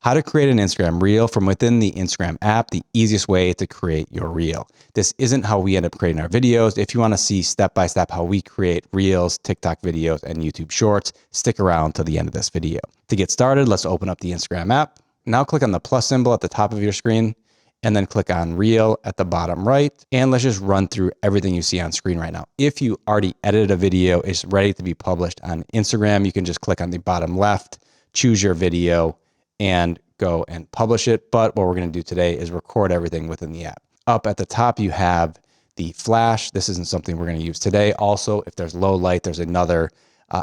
How to create an Instagram reel from within the Instagram app, the easiest way to create your reel. This isn't how we end up creating our videos. If you want to see step-by-step how we create reels, TikTok videos, and YouTube shorts, stick around till the end of this video. To get started, let's open up the Instagram app. Now click on the plus symbol at the top of your screen and then click on reel at the bottom right. And let's just run through everything you see on screen right now. If you already edited a video, it's ready to be published on Instagram, you can just click on the bottom left, choose your video, and go and publish it. But what we're going to do today is record everything within the app. Up at the top, you have the flash. This isn't something we're going to use today. Also, if there's low light, there's another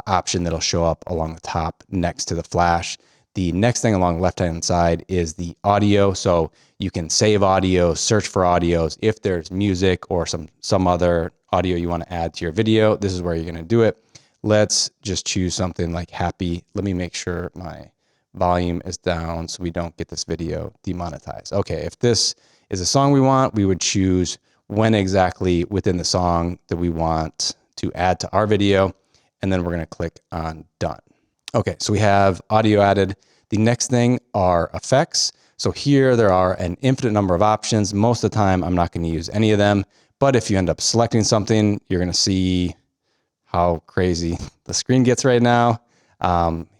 option that'll show up along the top next to the flash. The next thing along the left-hand side is the audio. So you can save audio, search for audios. If there's music or some other audio you want to add to your video, this is where you're going to do it. Let's just choose something like happy. Let me make sure my volume is down so we don't get this video demonetized. Okay, if this is a song we want, we would choose when exactly within the song that we want to add to our video, and then we're going to click on done. Okay, so we have audio added. The next thing are effects. So here there are an infinite number of options. Most of the time I'm not going to use any of them, but if you end up selecting something, you're going to see how crazy the screen gets right now.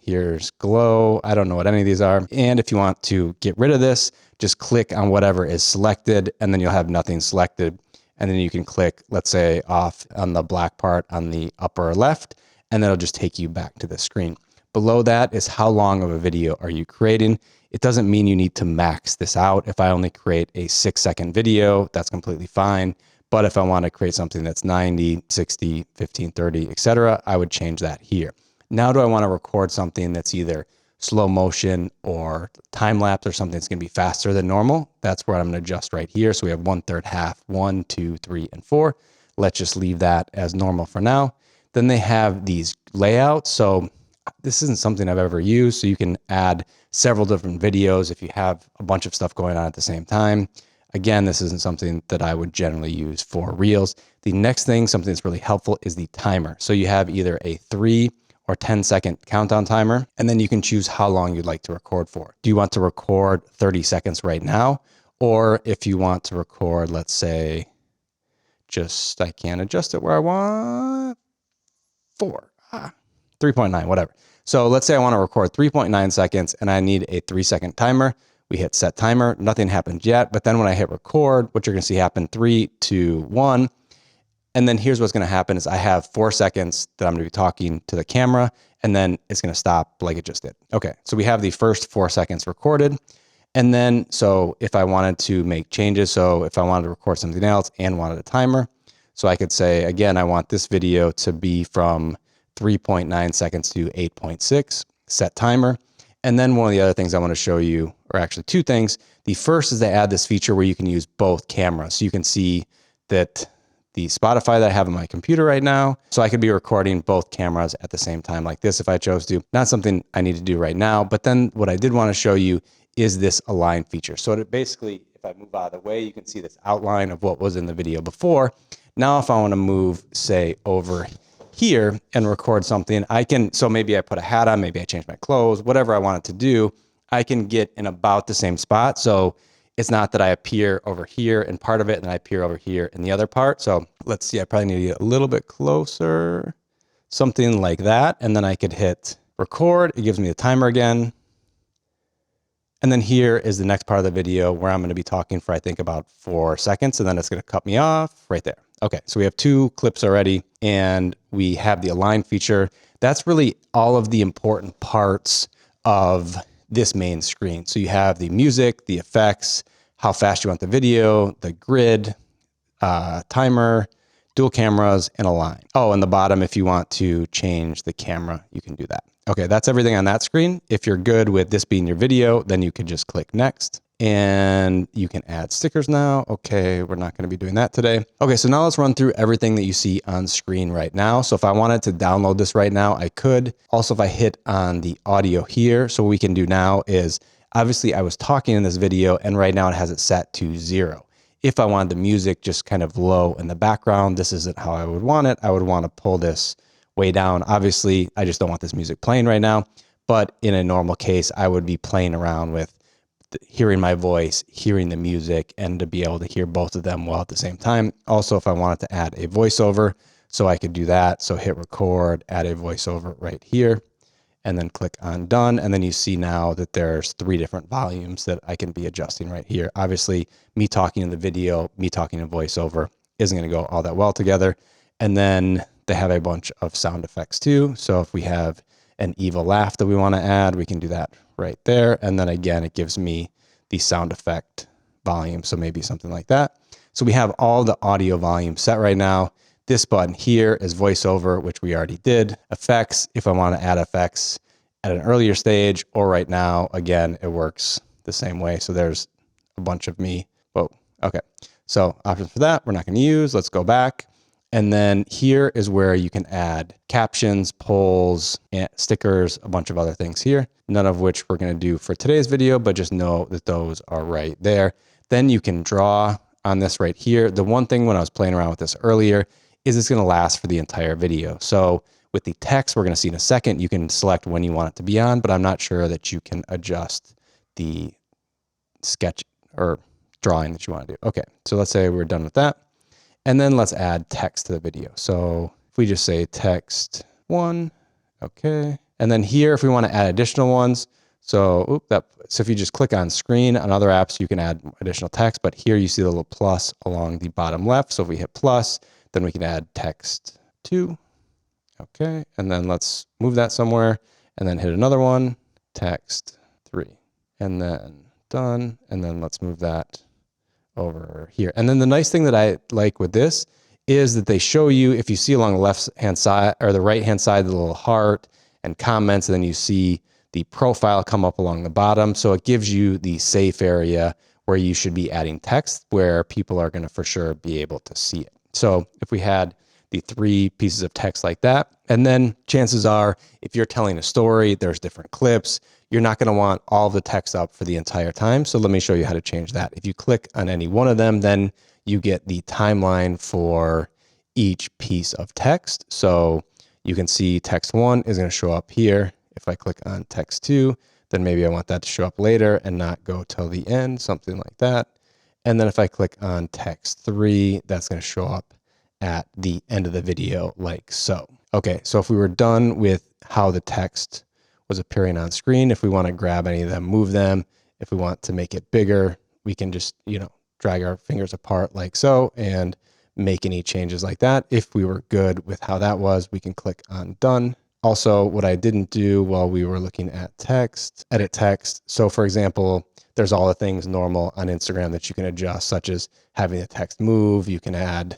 Here's glow. I don't know what any of these are. And if you want to get rid of this, just click on whatever is selected and then you'll have nothing selected. And then you can click, let's say, off on the black part on the upper left, and that'll just take you back to the screen. Below that is how long of a video are you creating. It doesn't mean you need to max this out. If I only create a 6-second video, that's completely fine. But if I want to create something that's 90, 60, 15, 30, etc., I would change that here. Now, do I want to record something that's either slow motion or time lapse or something that's going to be faster than normal? That's where I'm going to adjust right here. So we have 1/3 half, 1, 2, 3, and 4. Let's just leave that as normal for now. Then they have these layouts. So this isn't something I've ever used. So you can add several different videos if you have a bunch of stuff going on at the same time. Again, this isn't something that I would generally use for reels. The next thing, something that's really helpful, is the timer. So you have either a 3 or 10-second countdown timer, and then you can choose how long you'd like to record for. Do you want to record 30 seconds right now? Or if you want to record, let's say, I can't adjust it where I want, 3.9, whatever. So let's say I want to record 3.9 seconds and I need a 3-second timer. We hit set timer, nothing happened yet, but then when I hit record, what you're going to see happen, 3, 2, 1. And then here's what's going to happen is I have 4 seconds that I'm going to be talking to the camera, and then it's going to stop like it just did. Okay, so we have the first 4 seconds recorded. And then, so if I wanted to make changes, so if I wanted to record something else and wanted a timer, so I could say, again, I want this video to be from 3.9 seconds to 8.6, set timer. And then one of the other things I want to show you, or actually two things. The first is they add this feature where you can use both cameras. So you can see that the Spotify that I have on my computer right now, so I could be recording both cameras at the same time like this if I chose to. Not something I need to do right now, but then what I did want to show you is this align feature. So it basically, if I move out of the way, you can see this outline of what was in the video before. Now if I want to move, say, over here and record something, I can, so maybe I put a hat on, maybe I change my clothes, whatever I want it to do, I can get in about the same spot. So it's not that I appear over here in part of it and I appear over here in the other part. So let's see, I probably need to get a little bit closer, something like that. And then I could hit record. It gives me the timer again. And then here is the next part of the video where I'm going to be talking for, I think, about 4 seconds, and then it's going to cut me off right there. Okay, so we have 2 clips already, and we have the align feature. That's really all of the important parts of this main screen. So you have the music, the effects, how fast you want the video, the grid, timer, dual cameras, and align. Oh, and the bottom, if you want to change the camera, you can do that. Okay, that's everything on that screen. If you're good with this being your video, then you can just click next. And you can add stickers now. Okay, we're not going to be doing that today. Okay, so now let's run through everything that you see on screen right now. So if I wanted to download this right now, I could. Also, if I hit on the audio here, so what we can do now is, obviously I was talking in this video and right now it has it set to 0. If I wanted the music just kind of low in the background, this isn't how I would want it. I would want to pull this way down. Obviously, I just don't want this music playing right now. But in a normal case, I would be playing around with hearing my voice, hearing the music, and to be able to hear both of them well at the same time. Also, if I wanted to add a voiceover, so I could do that. So hit record, add a voiceover right here, and then click on done. And then you see now that there's 3 different volumes that I can be adjusting right here. Obviously, me talking in the video, me talking in voiceover isn't going to go all that well together. And then they have a bunch of sound effects too. So if we have an evil laugh that we want to add, we can do that right there. And then again, it gives me the sound effect volume. So maybe something like that. So we have all the audio volume set right now. This button here is voiceover, which we already did. Effects, if I want to add effects at an earlier stage or right now, again, it works the same way. So there's a bunch of me. Whoa, okay. So options for that, we're not going to use. Let's go back. And then here is where you can add captions, polls, stickers, a bunch of other things here, none of which we're going to do for today's video, but just know that those are right there. Then you can draw on this right here. The one thing when I was playing around with this earlier is it's going to last for the entire video. So with the text, we're going to see in a second, you can select when you want it to be on, but I'm not sure that you can adjust the sketch or drawing that you want to do. Okay, so let's say we're done with that. And then let's add text to the video. So if we just say text 1, okay. And then here, if we want to add additional ones, so if you just click on screen on other apps, you can add additional text, but here you see the little plus along the bottom left. So if we hit plus, then we can add text 2, okay. And then let's move that somewhere and then hit another one, text 3, and then done. And then let's move that over here. And then the nice thing that I like with this is that they show you, if you see along the left-hand side or the right-hand side, the little heart and comments, and then you see the profile come up along the bottom. So it gives you the safe area where you should be adding text where people are going to for sure be able to see it. So if we had the 3 pieces of text like that, and then chances are if you're telling a story, there's different clips, you're not going to want all the text up for the entire time. So let me show you how to change that. If you click on any one of them, then you get the timeline for each piece of text. So you can see text 1 is going to show up here. If I click on text 2, then maybe I want that to show up later and not go till the end, something like that. And then if I click on text 3, that's going to show up at the end of the video like so. Okay, so if we were done with how the text was appearing on screen, if we want to grab any of them, move them, if we want to make it bigger, we can just, drag our fingers apart like so and make any changes like that. If we were good with how that was, we can click on done. Also, what I didn't do while we were looking at text, edit text. So for example, there's all the things normal on Instagram that you can adjust, such as having the text move. You can add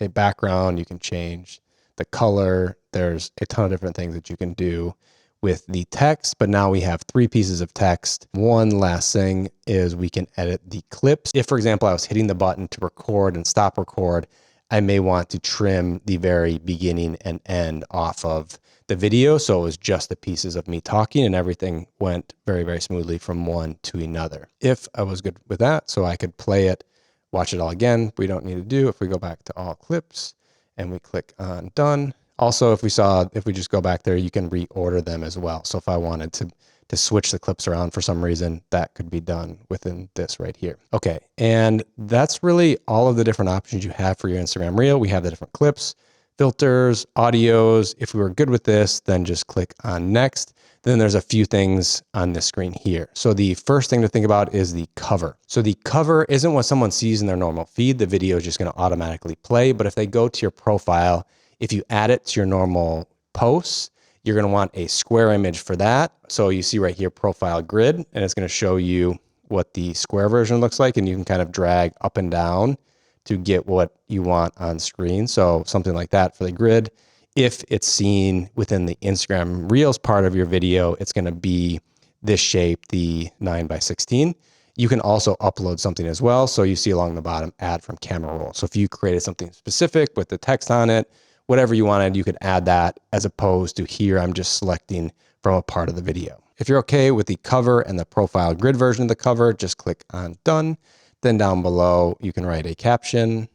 a background, you can change the color. There's a ton of different things that you can do with the text, but now we have 3 pieces of text. One last thing is we can edit the clips. If, for example, I was hitting the button to record and stop record, I may want to trim the very beginning and end off of the video. So it was just the pieces of me talking and everything went very, very smoothly from one to another. If I was good with that, so I could play it, watch it all again, we don't need to do. If we go back to all clips and we click on done. Also, if we just go back there, you can reorder them as well. So if I wanted to switch the clips around for some reason, that could be done within this right here. Okay, and that's really all of the different options you have for your Instagram Reel. We have the different clips, filters, audios. If we were good with this, then just click on next. Then there's a few things on this screen here. So the first thing to think about is the cover. So the cover isn't what someone sees in their normal feed. The video is just going to automatically play. But if they go to your profile, if you add it to your normal posts, you're going to want a square image for that. So you see right here, profile grid, and it's going to show you what the square version looks like. And you can kind of drag up and down to get what you want on screen. So something like that for the grid. If it's seen within the Instagram Reels part of your video, it's going to be this shape, the 9:16. You can also upload something as well. So you see along the bottom, add from camera roll. So if you created something specific with the text on it, whatever you wanted, you could add that, as opposed to here, I'm just selecting from a part of the video. If you're okay with the cover and the profile grid version of the cover, just click on done. Then down below, you can write a caption,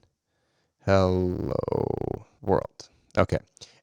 hello world. Okay.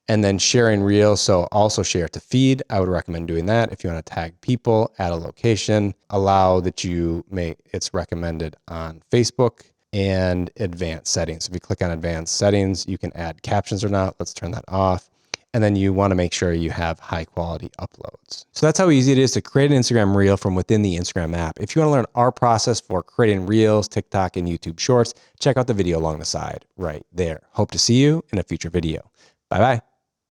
And then sharing reels. So also share to feed. I would recommend doing that. If you want to tag people, add a location, allow that it's recommended on Facebook, and advanced settings. If you click on advanced settings, you can add captions or not. Let's turn that off. And then you want to make sure you have high quality uploads. So that's how easy it is to create an Instagram reel from within the Instagram app. If you want to learn our process for creating reels, TikTok, and YouTube shorts, check out the video along the side right there. Hope to see you in a future video. Bye-bye.